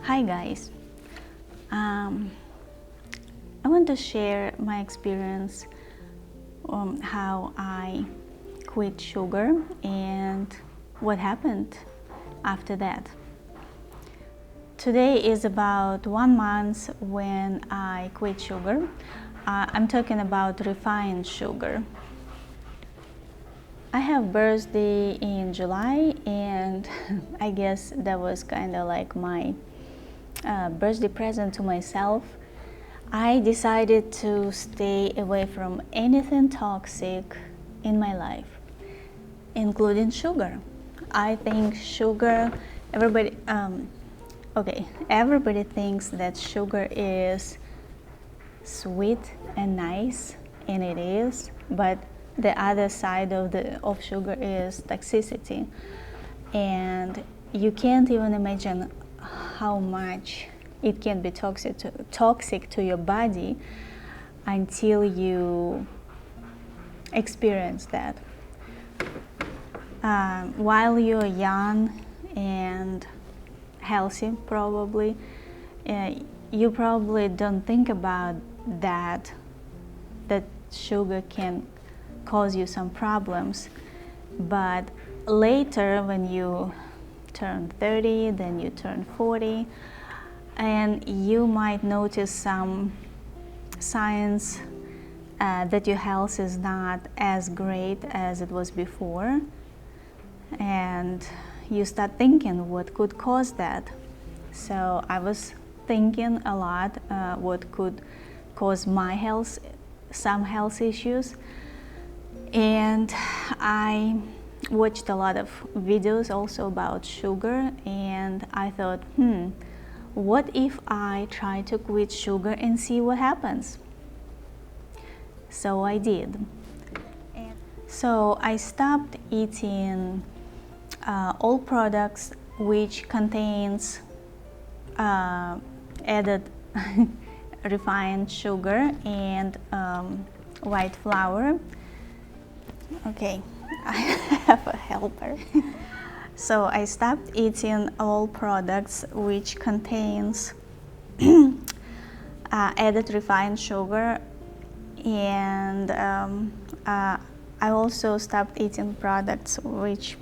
Hi guys, I want to share my experience on how I quit sugar and what happened after that. Today is about 1 month when I quit sugar. I'm talking about refined sugar. I have birthday in July, and I guess that was kind of like my birthday present to myself. I decided to stay away from anything toxic in my life, including sugar. I think sugar, everybody thinks that sugar is sweet and nice, and it is, but the other side of sugar is toxicity, and you can't even imagine how much it can be toxic to your body until you experience that. While you're young and healthy, probably, you probably don't think about that sugar can cause you some problems. But later, when you turn 30, then you turn 40, and you might notice some signs that your health is not as great as it was before, and you start thinking what could cause that. So I was thinking a lot what could cause my health, some health issues, and I watched a lot of videos also about sugar, and I thought, what if I try to quit sugar and see what happens? So I did. So I stopped eating all products which contains added refined sugar and white flour. Okay, I have a helper. So I stopped eating all products which contains added refined sugar, and I also stopped eating products which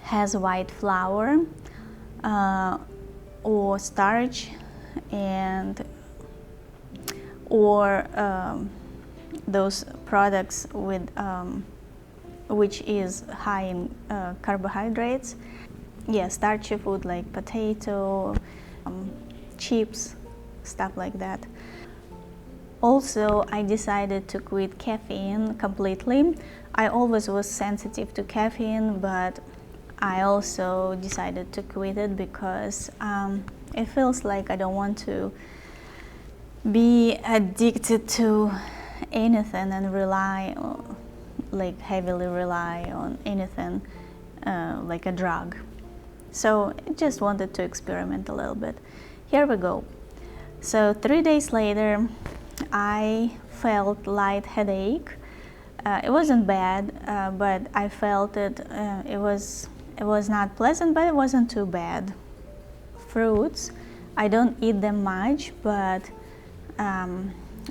has white flour or starch, and or those products with which is high in carbohydrates. Starchy food like potato, chips, stuff like that. Also, I decided to quit caffeine completely. I always was sensitive to caffeine, but I also decided to quit it because it feels like I don't want to be addicted to anything and heavily rely on anything like a drug. So I just wanted to experiment a little bit. Here we go. So 3 days later, I felt light headache. It wasn't bad, but I felt it. It was not pleasant, but it wasn't too bad. Fruits, I don't eat them much, but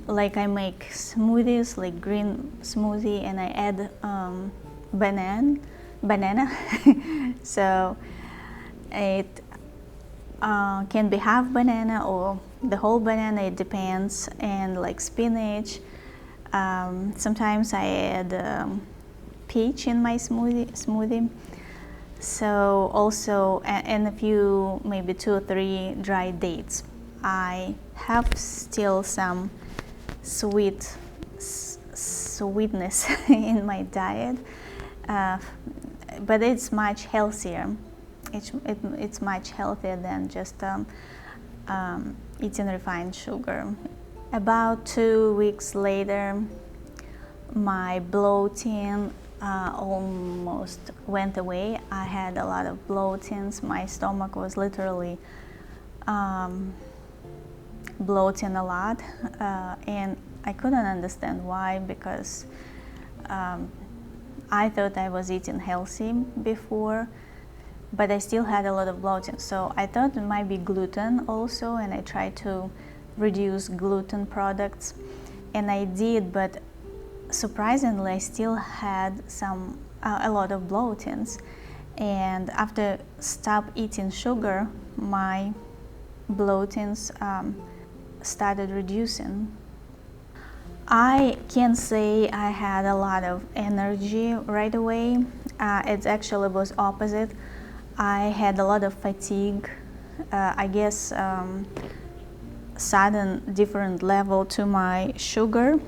like I make smoothies, like green smoothie, and I add banana. So it can be half banana or the whole banana, it depends, and like spinach. Sometimes I add peach in my smoothie. So also, and a few, maybe 2 or 3 dried dates. I have still some sweetness in my diet, but it's much healthier. It's much healthier than just eating refined sugar. About 2 weeks later, my bloating almost went away. I had a lot of bloatings. My stomach was literally bloating a lot, and I couldn't understand why, because I thought I was eating healthy before, but I still had a lot of bloating. So I thought it might be gluten also, and I tried to reduce gluten products, and I did, but surprisingly I still had a lot of bloatings. And after stop eating sugar, my bloatings started reducing. I can't say I had a lot of energy right away. It actually was opposite. I had a lot of fatigue. I guess sudden different level to my sugar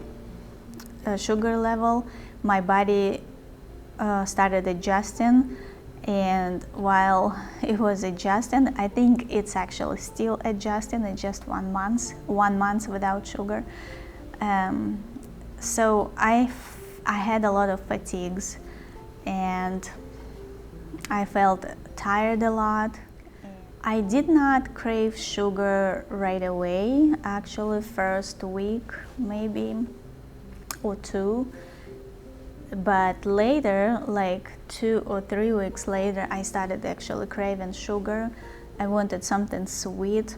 level. My body started adjusting, and while it was adjusting, I think it's actually still adjusting. It's just 1 month without sugar. So I had a lot of fatigues, and I felt tired a lot. I did not crave sugar right away, actually first week maybe or 2, but later, like 2 or 3 weeks later, I started actually craving sugar. I wanted something sweet.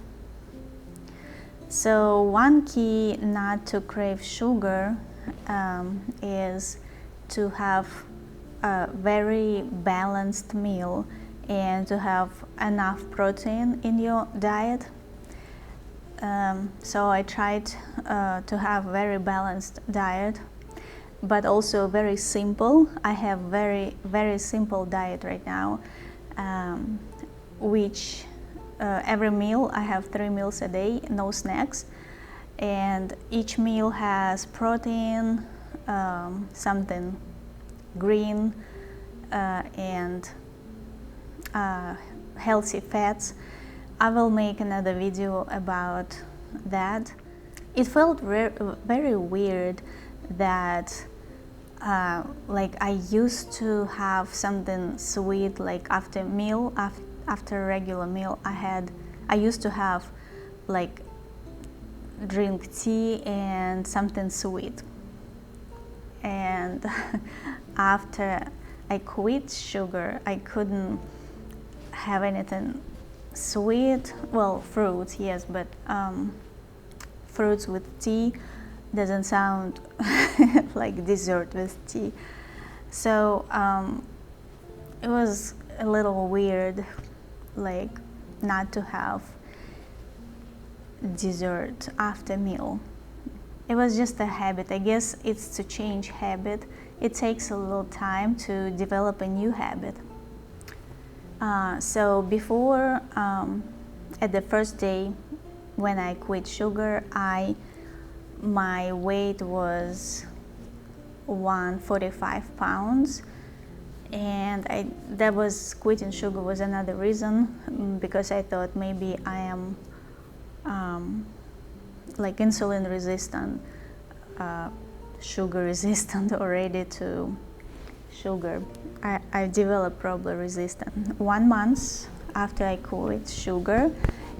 So one key not to crave sugar is to have a very balanced meal and to have enough protein in your diet. So I tried to have very balanced diet, but also very simple. I have very simple diet right now, which every meal, I have 3 meals a day, no snacks, and each meal has protein, something green, and healthy fats. I will make another video about that. It felt very weird that like I used to have something sweet, like after a regular meal I used to have like drink tea and something sweet, and after I quit sugar I couldn't have anything sweet. Well, fruits, yes, but fruits with tea doesn't sound like dessert with tea. So it was a little weird, like not to have dessert after meal. It was just a habit. I guess it's to change habit. It takes a little time to develop a new habit. So before, at the first day when I quit sugar, my weight was 145 pounds, and that was quitting sugar was another reason, because I thought maybe I am like insulin resistant, sugar resistant already to sugar. I developed probably resistant 1 month after I quit sugar,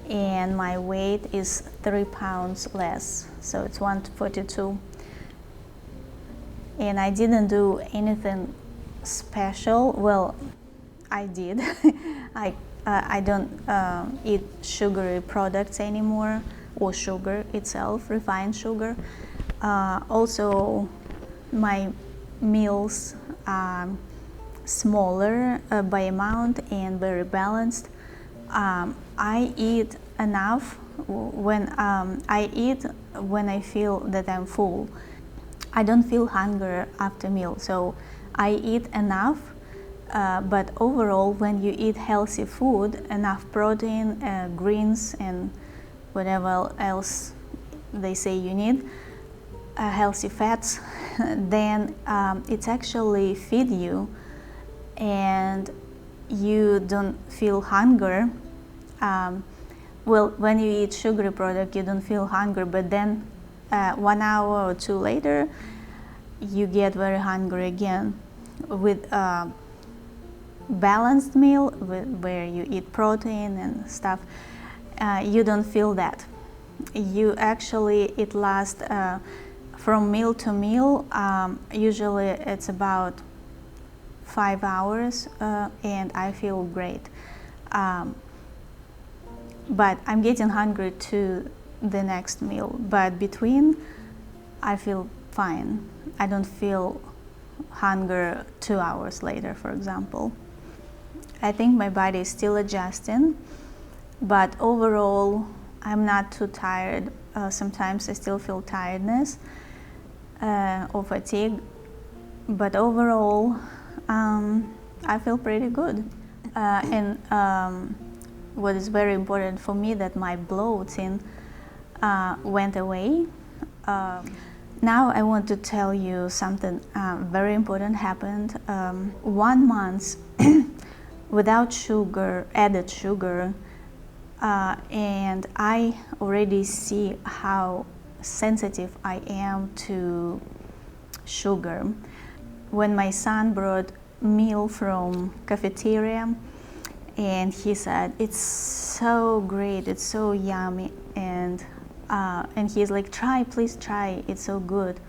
and my weight is 3 pounds less, so it's 142. And I didn't do anything special. Well, I did. I don't eat sugary products anymore, or sugar itself, refined sugar. Also, my meals are smaller by amount and very balanced. I eat enough when I feel that I'm full. I don't feel hunger after meal, so I eat enough. But overall, when you eat healthy food, enough protein, greens, and whatever else they say you need, healthy fats, then it's actually feed you, and you don't feel hunger. Well, when you eat sugary product, you don't feel hunger, but then 1 hour or 2 later, you get very hungry again. With balanced meal, where you eat protein and stuff, you don't feel that. You actually, it lasts from meal to meal. Usually it's about 5 hours and I feel great. But I'm getting hungry to the next meal. But between, I feel fine. I don't feel hunger 2 hours later, for example. I think my body is still adjusting, but overall, I'm not too tired. Sometimes I still feel tiredness or fatigue, but overall, I feel pretty good. What is very important for me, that my bloating went away. Now I want to tell you something very important happened. 1 month without sugar, added sugar, and I already see how sensitive I am to sugar. When my son brought meal from cafeteria, and he said, it's so great, it's so yummy, and he's like, try, please try, it's so good.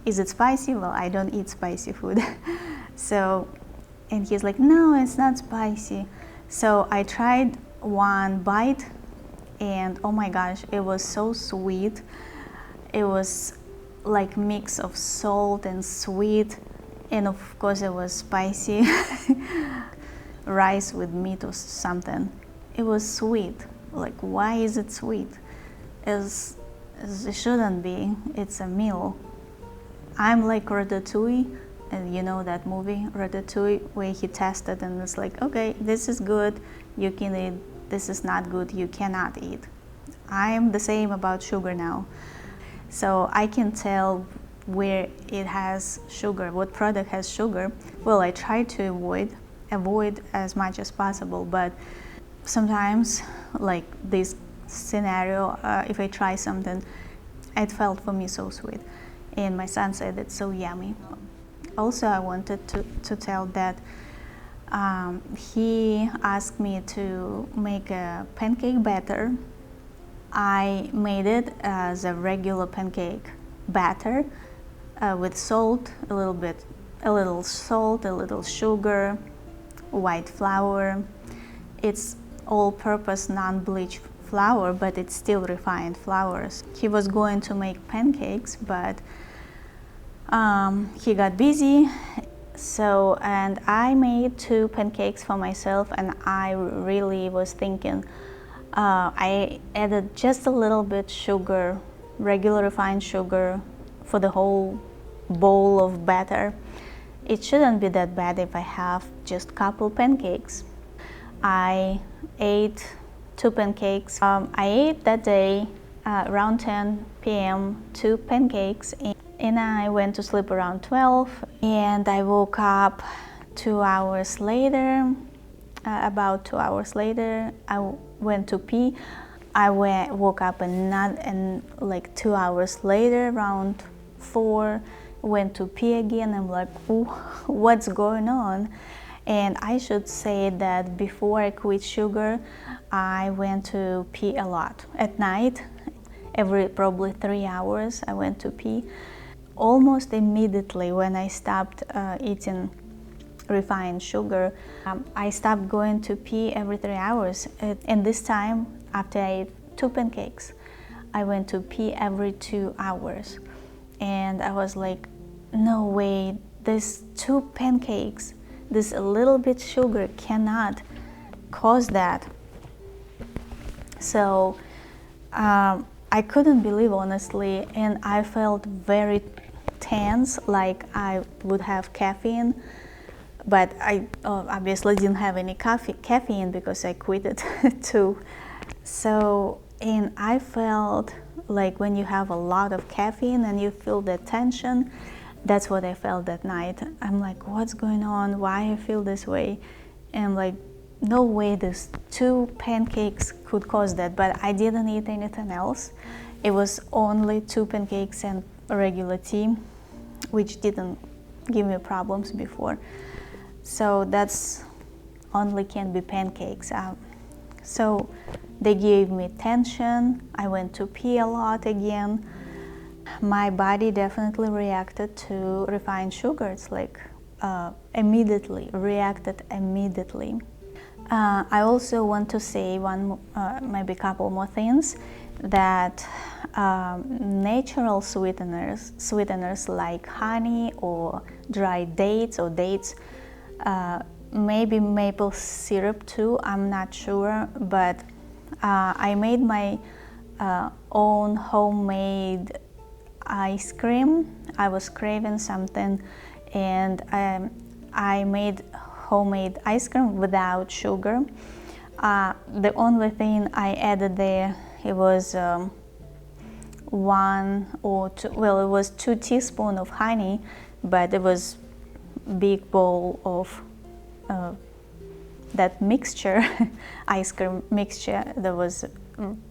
Is it spicy? Well, I don't eat spicy food. So, and he's like, no, it's not spicy. So I tried 1 bite, and oh my gosh, it was so sweet. It was like mix of salt and sweet, and of course it was spicy. Rice with meat or something. It was sweet. Like, why is it sweet? It shouldn't be. It's a meal. I'm like Ratatouille, and you know that movie Ratatouille, where he tested and it's like, okay, this is good, you can eat. This is not good, you cannot eat. I'm the same about sugar now. So I can tell where it has sugar, what product has sugar. Well, I try to avoid as much as possible, but sometimes, like this scenario, if I try something, it felt for me so sweet, and my son said it's so yummy. Also, I wanted to tell that he asked me to make a pancake batter. I made it as a regular pancake batter with salt, a little salt, a little sugar, white flour. It's all-purpose non-bleach flour, but it's still refined flours. He was going to make pancakes, but he got busy. So, and I made 2 pancakes for myself, and I really was thinking, I added just a little bit sugar, regular refined sugar, for the whole bowl of batter. It shouldn't be that bad if I have just couple pancakes. I ate 2 pancakes. I ate that day around 10 p.m. 2 pancakes, and I went to sleep around 12, and I woke up 2 hours later. About 2 hours later, I went to pee. I woke up and like 2 hours later, around 4, went to pee again. I'm like, what's going on? And I should say that before I quit sugar, I went to pee a lot at night. Every probably 3 hours I went to pee. Almost immediately when I stopped eating refined sugar, I stopped going to pee every 3 hours. And this time, after I ate 2 pancakes, I went to pee every 2 hours. And I was like, no way, these 2 pancakes, this a little bit sugar cannot cause that. So I couldn't believe, honestly, and I felt very tense, like I would have caffeine, but I obviously didn't have any caffeine because I quit it too. So, and I felt like when you have a lot of caffeine and you feel the tension, that's what I felt that night. I'm like, what's going on? Why I feel this way? And I'm like, no way these 2 pancakes could cause that, but I didn't eat anything else. It was only 2 pancakes and a regular tea, which didn't give me problems before. So that's only can be pancakes. So they gave me tension. I went to pee a lot again. My body definitely reacted to refined sugar. It's like, immediately, reacted immediately. I also want to say maybe a couple more things, that natural sweeteners like honey or dried dates or dates, maybe maple syrup too, I'm not sure, but I made my own homemade ice cream. I was craving something, and I made homemade ice cream without sugar. The only thing I added there, it was 1 or 2, well, it was 2 teaspoons of honey, but it was big bowl of that mixture, ice cream mixture. There was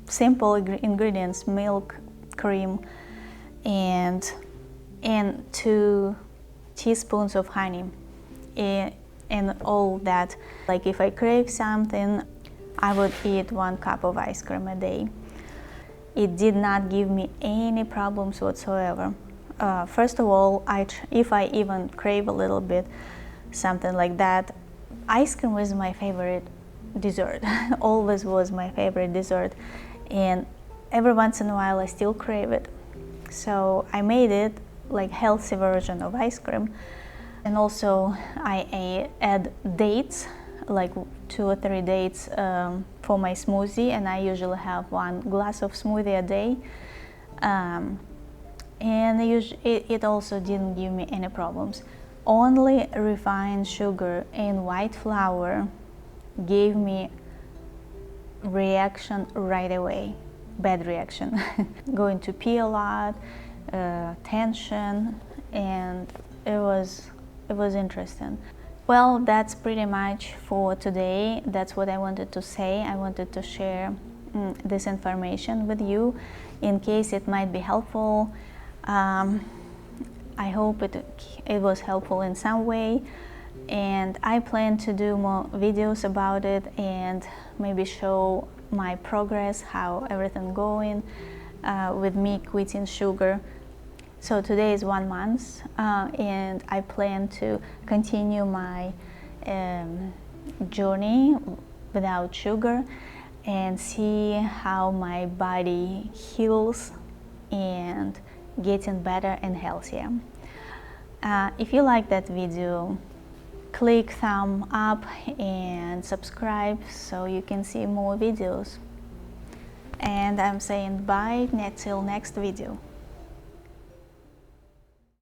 simple ingredients: milk, cream, and 2 teaspoons of honey, and all that. Like if I crave something, I would eat 1 cup of ice cream a day. It did not give me any problems whatsoever. First of all, if I even crave a little bit, something like that, ice cream was my favorite dessert. Always was my favorite dessert, and every once in a while I still crave it. So I made it like healthy version of ice cream. And also I add dates, like 2 or 3 dates for my smoothie, and I usually have 1 glass of smoothie a day. And it also didn't give me any problems. Only refined sugar and white flour gave me reaction right away, bad reaction. Going to pee a lot, tension, and it was interesting. Well, that's pretty much for today. That's what I wanted to say. I wanted to share this information with you in case it might be helpful. I hope it was helpful in some way, and I plan to do more videos about it and maybe show my progress, how everything going with me quitting sugar. So today is 1 month, and I plan to continue my journey without sugar and see how my body heals and getting better and healthier. If you like that video, click thumb up and subscribe so you can see more videos. And I'm saying bye till next video.